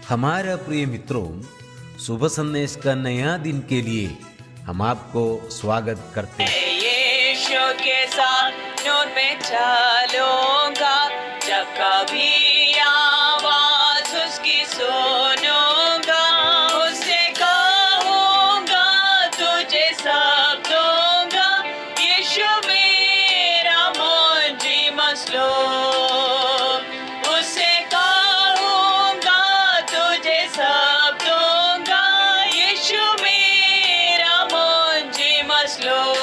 हमारे प्रिय मित्रों, शुभ संदेश का नया दिन के लिए हम आपको स्वागत करते हैं। यीशु के साथ नूर में चलूंगा, जब कभी आवाज उसकी सुनूंगा, उससे कहूंगा तुझे सब दूंगा, यीशु मेरा मुझे मसलूब, उससे कहूंगा तुझे सब दूंगा, यीशु मेरा मुझे मसलूब।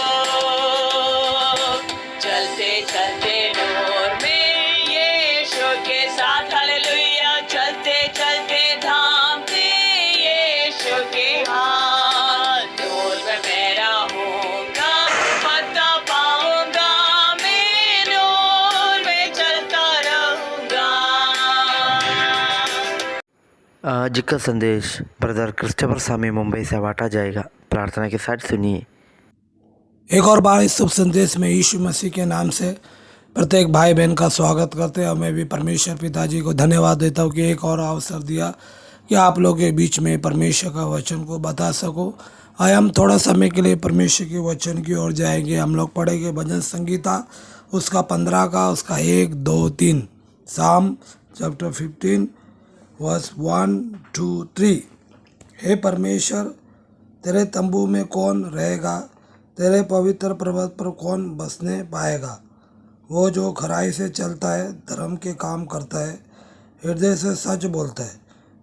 चलते चलते नूर में यीशु के साथ, हालेलुया। चलते चलते थामते यीशु के हाथ, नूर में मैं रहूंगा, पता पाऊंगा, मैं नूर में चलता रहूंगा। आज का संदेश ब्रदर क्रिस्टोफर स्वामी मुंबई से बांटा जाएगा। प्रार्थना के साथ सुनिए। एक और बार इस शुभ संदेश में यीशु मसीह के नाम से प्रत्येक भाई बहन का स्वागत करते हैं और मैं भी परमेश्वर पिताजी को धन्यवाद देता हूँ कि एक और अवसर दिया कि आप लोगों के बीच में परमेश्वर का वचन को बता सको। आए हम थोड़ा समय के लिए परमेश्वर के वचन की ओर जाएंगे। हम लोग पढ़ेंगे भजन संगीता उसका 15 का उसका 1, 2, 3, साम चैप्टर 15 वर्स 1, 2, 3। हे परमेश्वर, तेरे तंबू में कौन रहेगा? तेरे पवित्र पर्वत पर कौन बसने पाएगा? वो जो खराई से चलता है, धर्म के काम करता है, हृदय से सच बोलता है,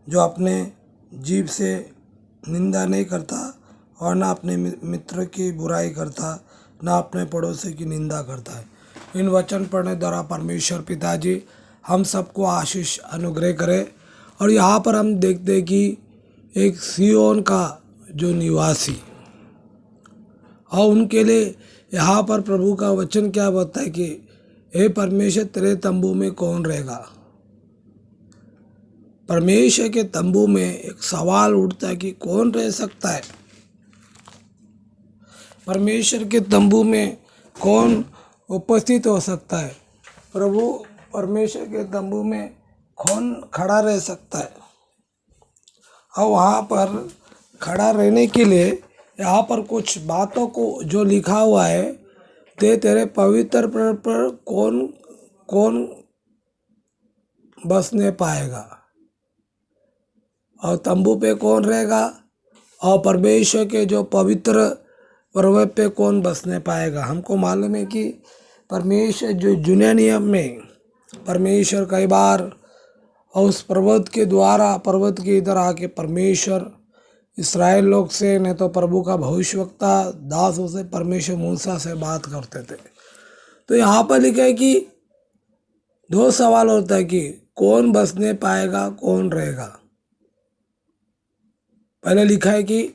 जो अपने जीभ से निंदा नहीं करता और ना अपने मित्र की बुराई करता, ना अपने पड़ोसी की निंदा करता है। इन वचन पढ़ने द्वारा परमेश्वर पिताजी हम सबको आशीष अनुग्रह करे। और यहाँ पर हम देखते हैं कि एक सियोन का जो निवासी, और उनके लिए यहाँ पर प्रभु का वचन क्या बताता है कि हे परमेश्वर, तेरे तंबू में कौन रहेगा? परमेश्वर के तंबू में एक सवाल उठता है कि कौन रह सकता है? परमेश्वर के तंबू में कौन उपस्थित हो सकता है? प्रभु परमेश्वर के तंबू में कौन खड़ा रह सकता है? और वहाँ पर खड़ा रहने के लिए यहाँ पर कुछ बातों को जो लिखा हुआ है, तेरे पवित्र पर कौन कौन बसने पाएगा, और तंबू पे कौन रहेगा, और परमेश्वर के जो पवित्र पर्वत पे कौन बसने पाएगा। हमको मालूम है कि परमेश्वर जो जूने नियम में परमेश्वर कई बार और उस पर्वत के द्वारा, पर्वत के इधर आके परमेश्वर इस्राएल लोग से, नहीं तो प्रभु का भविष्यवक्ता दासों से परमेश्वर मूसा से बात करते थे। तो यहाँ पर लिखा है कि 2 सवाल होता है कि कौन बसने पाएगा, कौन रहेगा। पहले लिखा है कि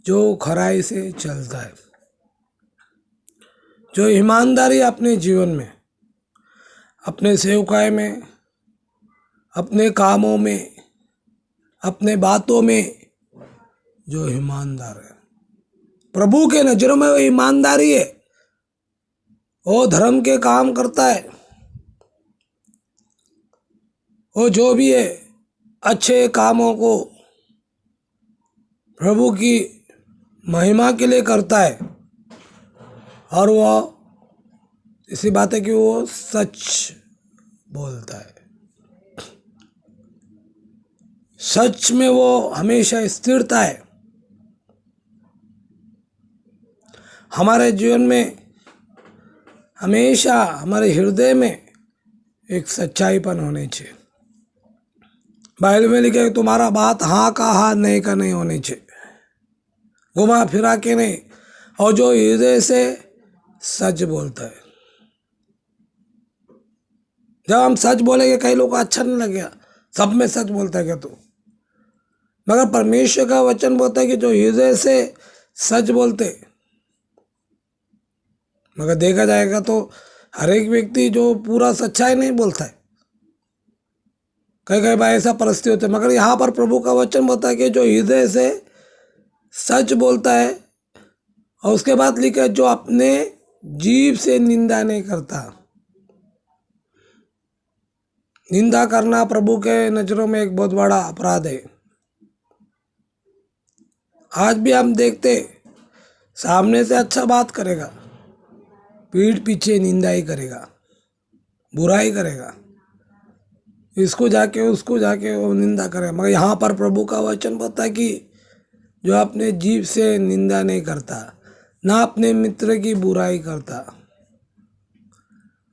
जो खराई से चलता है, जो ईमानदारी अपने जीवन में, अपने सेवकाई में, अपने कामों में, अपने बातों में जो ईमानदार है, प्रभु के नजरों में वो ईमानदारी है, वो धर्म के काम करता है, वो जो भी है अच्छे कामों को प्रभु की महिमा के लिए करता है। और वो इसी बात है कि वो सच बोलता है, सच में वो हमेशा स्थिरता है। हमारे जीवन में हमेशा हमारे हृदय में एक सच्चाईपन होनी चाहिए। बाइबल में लिखा है तुम्हारा बात हाँ का हाँ, नहीं का नहीं होनी चाहिए, घुमा फिरा के नहीं, और जो हृदय से सच बोलता है। जब हम सच बोलेंगे, कई लोग को अच्छा नहीं लगेगा, सब में सच बोलता है क्या तू, मगर परमेश्वर का वचन बोलता है कि जो हृदय से सच बोलते, मगर देखा जाएगा तो हर एक व्यक्ति जो पूरा सच्चाई नहीं बोलता है, कई कई बार ऐसा परिस्थिति होता है। मगर यहाँ पर प्रभु का वचन बोलता है कि जो हृदय से सच बोलता है, और उसके बाद लिखा है जो अपने जीभ से निंदा नहीं करता। निंदा करना प्रभु के नज़रों में एक बहुत बड़ा अपराध है। आज भी हम देखते, सामने से अच्छा बात करेगा, पीठ पीछे निंदा ही करेगा, बुराई करेगा, इसको जाके उसको जाके वो निंदा करेगा। मगर यहाँ पर प्रभु का वचन बताता है कि जो अपने जीभ से निंदा नहीं करता, ना अपने मित्र की बुराई करता,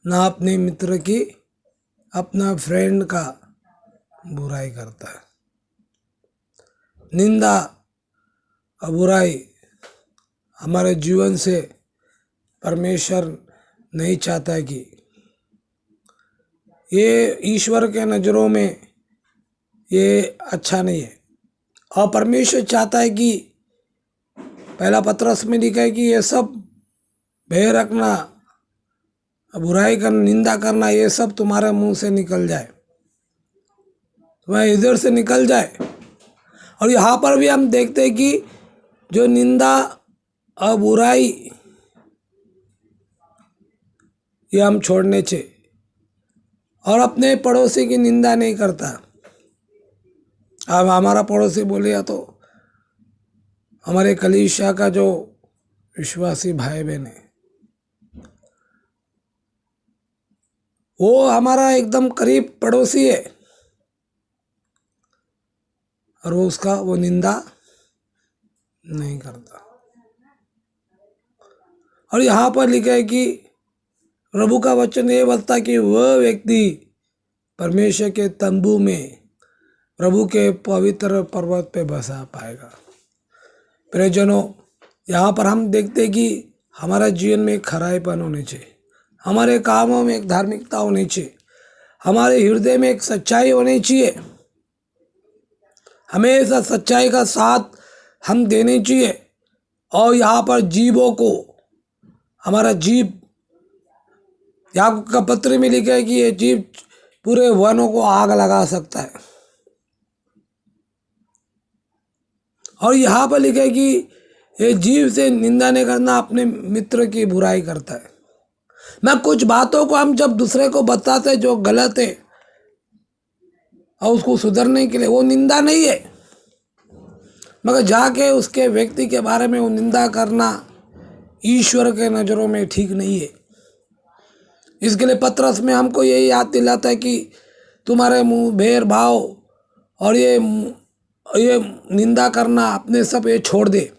ना अपने मित्र की, अपना फ्रेंड का बुराई करता है। निंदा और बुराई हमारे जीवन से परमेश्वर नहीं चाहता कि ये ईश्वर के नज़रों में ये अच्छा नहीं है। और परमेश्वर चाहता है कि पहला पत्रस में लिखा है कि ये सब भय रखना, बुराई करना, निंदा करना, ये सब तुम्हारे मुंह से निकल जाए, तुम्हारे इधर से निकल जाए। और यहाँ पर भी हम देखते हैं कि जो निंदा और बुराई ये हम छोड़ने चाहिए, और अपने पड़ोसी की निंदा नहीं करता। अब हमारा पड़ोसी बोलिए तो हमारे कलीसिया का जो विश्वासी भाई बहन है, वो हमारा एकदम करीब पड़ोसी है, और वो उसका वो निंदा नहीं करता। और यहाँ पर लिखा है कि प्रभु का वचन ये बताता कि वह व्यक्ति परमेश्वर के तंबू में, प्रभु के पवित्र पर्वत पे बसा पाएगा। प्रियजनों, यहाँ पर हम देखते कि हमारा जीवन में एक खराईपन होनी चाहिए, हमारे कामों में एक धार्मिकता होनी चाहिए, हमारे हृदय में एक सच्चाई होनी चाहिए, हमेशा सच्चाई का साथ हम देने चाहिए। और यहाँ पर जीवों को, हमारा जीव, याकूब का पत्र में लिखा है कि ये जीव पूरे वनों को आग लगा सकता है। और यहाँ पर लिखा है कि ये जीव से निंदा नहीं करना, अपने मित्र की बुराई करता है। मैं कुछ बातों को हम जब दूसरे को बताते जो गलत है और उसको सुधरने के लिए, वो निंदा नहीं है, मगर जाके उसके व्यक्ति के बारे में वो निंदा करना ईश्वर के नज़रों में ठीक नहीं है। इसके लिए पत्रस में हमको यही याद दिलाता है कि तुम्हारे मुंह भेद भाव और ये निंदा करना, अपने सब ये छोड़ दे।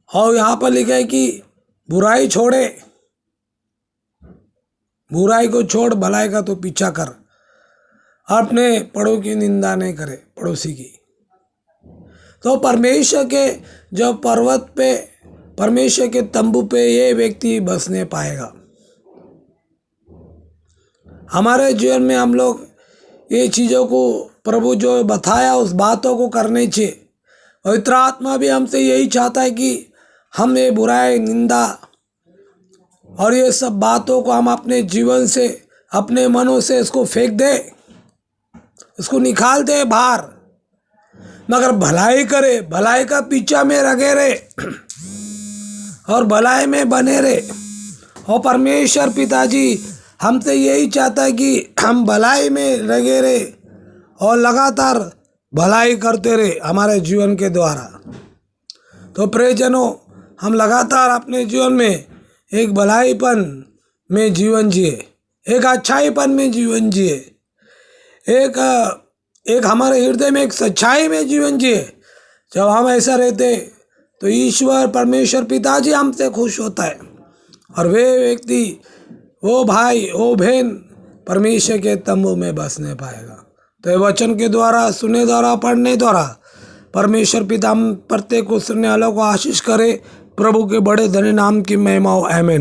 और यहाँ पर लिखा है कि बुराई छोड़े, बुराई को छोड़, भलाई का तो पीछा कर, अपने पड़ों की निंदा नहीं करे, पड़ोसी की। तो परमेश्वर के जो पर्वत पे, परमेश्वर के तंबू पे ये व्यक्ति बसने पाएगा। हमारे जीवन में हम लोग ये चीज़ों को, प्रभु जो बताया उस बातों को करने चाहिए। पवित्र आत्मा भी हमसे यही चाहता है कि हम ये बुराई, निंदा और ये सब बातों को हम अपने जीवन से, अपने मनों से इसको फेंक दे, इसको निकाल दे बाहर, मगर भलाई करे, भलाई का पीछा में लगे रहे और भलाई में बने रहे। और परमेश्वर पिताजी हमसे यही चाहता है कि हम भलाई में लगे रहे और लगातार भलाई करते रहे हमारे जीवन के द्वारा। तो प्रियजनों, हम लगातार अपने जीवन में एक भलाईपन में जीवन जिए, एक अच्छाईपन में जीवन जिए, एक हमारे हृदय में एक सच्चाई में जीवन जिए। जब हम ऐसा रहते तो ईश्वर परमेश्वर पिताजी हमसे खुश होता है, और वे व्यक्ति, वो भाई, वो बहन परमेश्वर के तंबू में बसने पाएगा। तो ये वचन के द्वारा, सुनने द्वारा, पढ़ने द्वारा परमेश्वर पिता हम प्रत्येक को, सुनने वालों को आशीष करे। प्रभु के बड़े धन्य नाम की महिमा हो। आमीन।